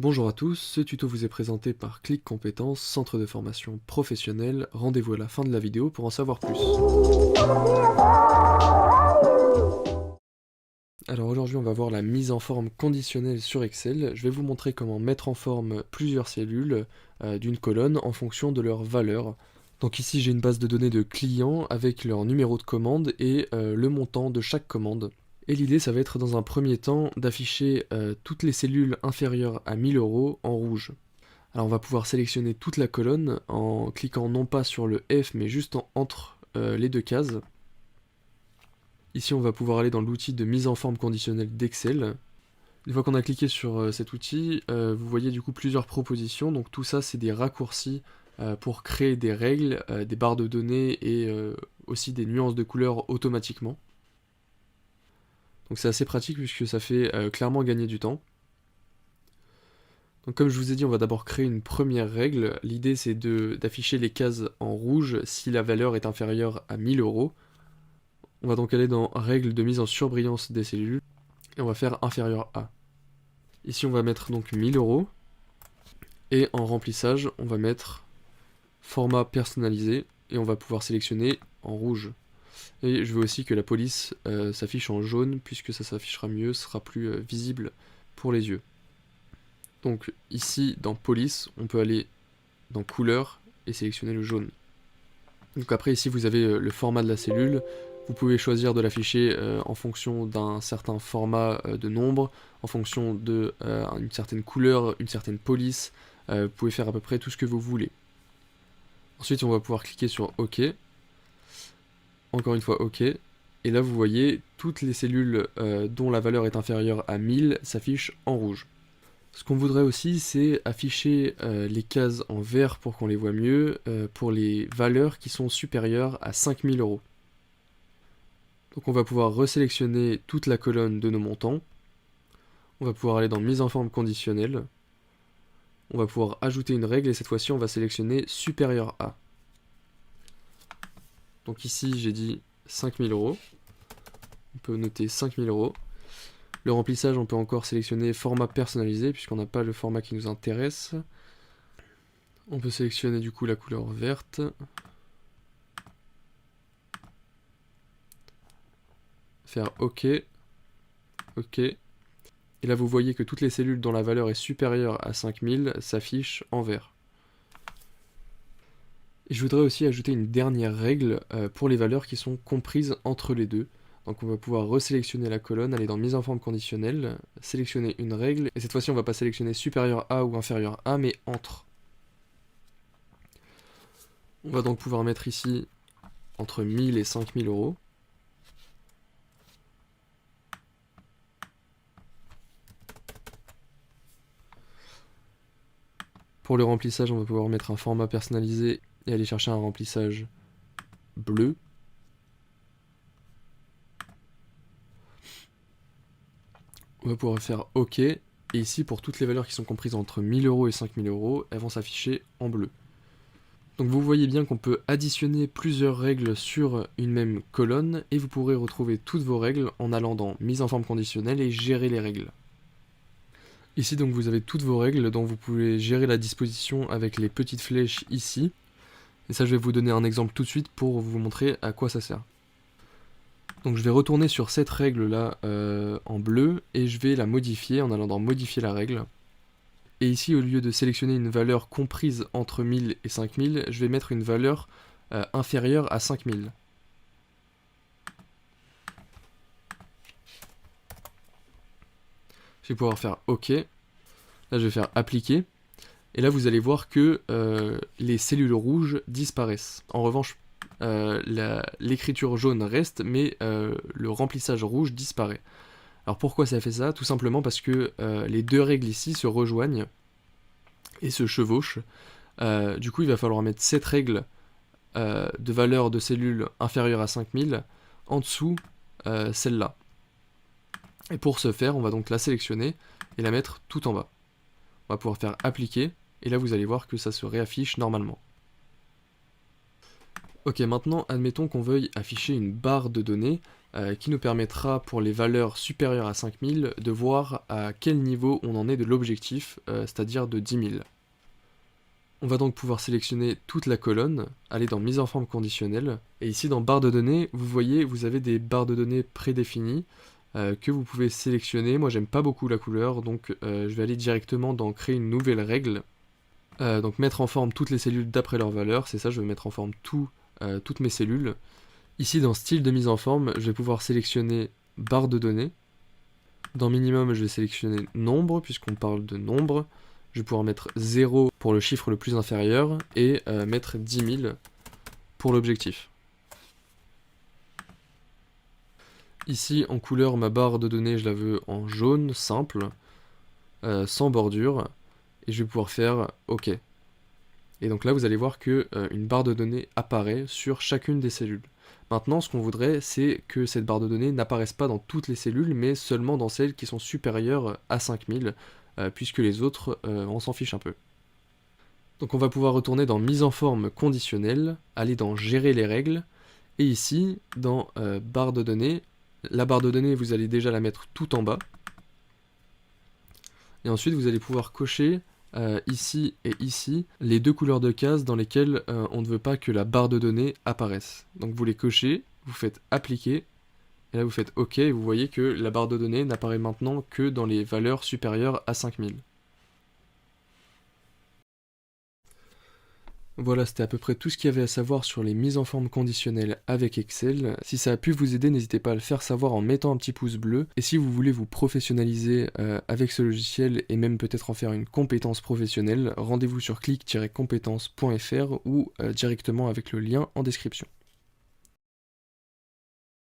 Bonjour à tous, ce tuto vous est présenté par Click Compétences, centre de formation professionnelle. Rendez-vous à la fin de la vidéo pour en savoir plus. Alors aujourd'hui on va voir la mise en forme conditionnelle sur Excel. Je vais vous montrer comment mettre en forme plusieurs cellules d'une colonne en fonction de leur valeur. Donc ici j'ai une base de données de clients avec leur numéro de commande et le montant de chaque commande. Et l'idée, ça va être dans un premier temps d'afficher toutes les cellules inférieures à 1000 € en rouge. Alors on va pouvoir sélectionner toute la colonne en cliquant non pas sur le F mais juste entre les deux cases. Ici on va pouvoir aller dans l'outil de mise en forme conditionnelle d'Excel. Une fois qu'on a cliqué sur cet outil, vous voyez du coup plusieurs propositions. Donc tout ça c'est des raccourcis pour créer des règles, des barres de données et aussi des nuances de couleurs automatiquement. Donc c'est assez pratique puisque ça fait clairement gagner du temps. Donc comme je vous ai dit, on va d'abord créer une première règle. L'idée c'est d'afficher les cases en rouge si la valeur est inférieure à 1000 €. On va donc aller dans règle de mise en surbrillance des cellules et on va faire inférieur à. Ici on va mettre donc 1000 € et en remplissage on va mettre format personnalisé et on va pouvoir sélectionner en rouge. Et je veux aussi que la police s'affiche en jaune, puisque ça s'affichera mieux, sera plus visible pour les yeux. Donc ici, dans police, on peut aller dans couleur et sélectionner le jaune. Donc après ici, vous avez le format de la cellule. Vous pouvez choisir de l'afficher en fonction d'un certain format de nombre, en fonction de une certaine couleur, une certaine police. Vous pouvez faire à peu près tout ce que vous voulez. Ensuite, on va pouvoir cliquer sur OK. Encore une fois OK, et là vous voyez toutes les cellules dont la valeur est inférieure à 1000 s'affichent en rouge. Ce qu'on voudrait aussi c'est afficher les cases en vert pour qu'on les voit mieux pour les valeurs qui sont supérieures à 5000 €. Donc on va pouvoir resélectionner toute la colonne de nos montants, on va pouvoir aller dans mise en forme conditionnelle, on va pouvoir ajouter une règle et cette fois-ci on va sélectionner supérieur à. Donc ici j'ai dit 5000 €, on peut noter 5000 €. Le remplissage on peut encore sélectionner format personnalisé puisqu'on n'a pas le format qui nous intéresse. On peut sélectionner du coup la couleur verte. Faire OK. OK. Et là vous voyez que toutes les cellules dont la valeur est supérieure à 5000 s'affichent en vert. Et je voudrais aussi ajouter une dernière règle pour les valeurs qui sont comprises entre les deux. Donc on va pouvoir resélectionner la colonne, aller dans mise en forme conditionnelle, sélectionner une règle, et cette fois-ci on va pas sélectionner supérieur à ou inférieur à, mais entre. On va donc pouvoir mettre ici entre 1000 et 5000 €. Pour le remplissage, on va pouvoir mettre un format personnalisé et aller chercher un remplissage bleu. On va pouvoir faire OK. Et ici, pour toutes les valeurs qui sont comprises entre 1000 € et 5000 €, elles vont s'afficher en bleu. Donc vous voyez bien qu'on peut additionner plusieurs règles sur une même colonne et vous pourrez retrouver toutes vos règles en allant dans mise en forme conditionnelle et gérer les règles. Ici donc vous avez toutes vos règles dont vous pouvez gérer la disposition avec les petites flèches ici. Et ça je vais vous donner un exemple tout de suite pour vous montrer à quoi ça sert. Donc je vais retourner sur cette règle là en bleu et je vais la modifier en allant dans modifier la règle. Et ici au lieu de sélectionner une valeur comprise entre 1000 et 5000, je vais mettre une valeur inférieure à 5000. Je vais pouvoir faire OK. Là je vais faire appliquer. Et là vous allez voir que les cellules rouges disparaissent. En revanche, l'écriture jaune reste, mais le remplissage rouge disparaît. Alors pourquoi ça fait ça? Tout simplement parce que les deux règles ici se rejoignent et se chevauchent. Du coup il va falloir mettre cette règle de valeur de cellules inférieure à 5000 en dessous celle-là. Et pour ce faire, on va donc la sélectionner et la mettre tout en bas. On va pouvoir faire appliquer, et là vous allez voir que ça se réaffiche normalement. Ok, maintenant admettons qu'on veuille afficher une barre de données qui nous permettra pour les valeurs supérieures à 5000 de voir à quel niveau on en est de l'objectif, c'est-à-dire de 10 000. On va donc pouvoir sélectionner toute la colonne, aller dans mise en forme conditionnelle, et ici dans barre de données, vous voyez, vous avez des barres de données prédéfinies que vous pouvez sélectionner. Moi j'aime pas beaucoup la couleur, donc je vais aller directement dans créer une nouvelle règle. Donc mettre en forme toutes les cellules d'après leur valeur, c'est ça, je vais mettre en forme toutes mes cellules. Ici dans style de mise en forme, je vais pouvoir sélectionner barre de données. Dans minimum, je vais sélectionner nombre, puisqu'on parle de nombre. Je vais pouvoir mettre 0 pour le chiffre le plus inférieur et mettre 10 000 pour l'objectif. Ici en couleur, ma barre de données, je la veux en jaune, simple, sans bordure, et je vais pouvoir faire OK. Et donc là vous allez voir que une barre de données apparaît sur chacune des cellules. Maintenant ce qu'on voudrait, c'est que cette barre de données n'apparaisse pas dans toutes les cellules, mais seulement dans celles qui sont supérieures à 5000, puisque les autres, on s'en fiche un peu. Donc on va pouvoir retourner dans mise en forme conditionnelle, aller dans gérer les règles, et ici, dans barre de données, la barre de données, vous allez déjà la mettre tout en bas, et ensuite vous allez pouvoir cocher ici et ici les deux couleurs de cases dans lesquelles on ne veut pas que la barre de données apparaisse. Donc vous les cochez, vous faites appliquer, et là vous faites OK, et vous voyez que la barre de données n'apparaît maintenant que dans les valeurs supérieures à 5000. Voilà, c'était à peu près tout ce qu'il y avait à savoir sur les mises en forme conditionnelles avec Excel. Si ça a pu vous aider, n'hésitez pas à le faire savoir en mettant un petit pouce bleu. Et si vous voulez vous professionnaliser avec ce logiciel et même peut-être en faire une compétence professionnelle, rendez-vous sur clic-compétences.fr ou directement avec le lien en description.